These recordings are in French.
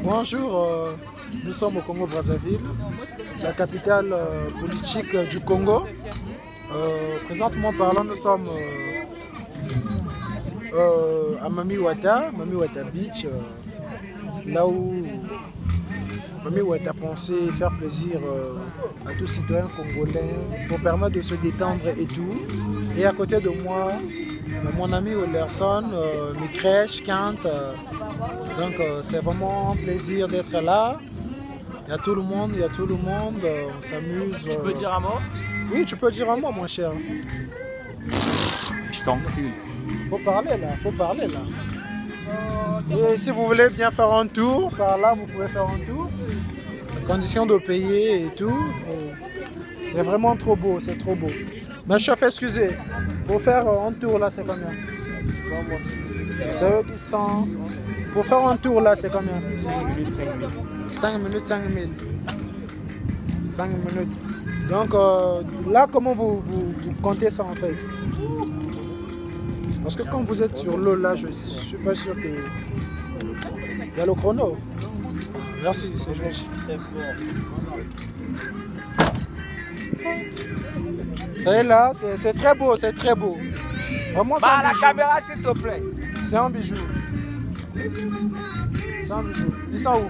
Bonjour, nous sommes au Congo-Brazzaville, la capitale politique du Congo. Présentement parlant, nous sommes à Mami Wata Beach, là où Mami Wata pensait faire plaisir à tous citoyens congolais pour permettre de se détendre et tout. Et à côté de moi, mon ami Olerson, Mikresh, Kant. Donc c'est vraiment un plaisir d'être là. Il y a tout le monde, on s'amuse. Tu peux dire un mot? Oui, tu peux dire un mot, mon cher. Je t'encule. Faut parler là. Et si vous voulez bien faire un tour, par là, vous pouvez faire un tour. À condition de payer et tout. C'est vraiment trop beau, c'est trop beau. Mais chef, excusez, pour faire un tour là, c'est combien? C'est eux qui sont... Pour faire un tour là, c'est combien? 5 minutes, 5 000. 5 minutes, 5 000. 5 minutes. Donc là, comment vous comptez ça en fait? Parce que quand vous êtes sur l'eau là, je ne suis pas sûr que... Il y a le chrono. Merci, c'est gentil. C'est là, c'est très beau, c'est très beau. Vraiment, Bah, la caméra, s'il te plaît. C'est un bijou. C'est un bijou. Ils sont où?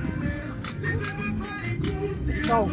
Ils sont où?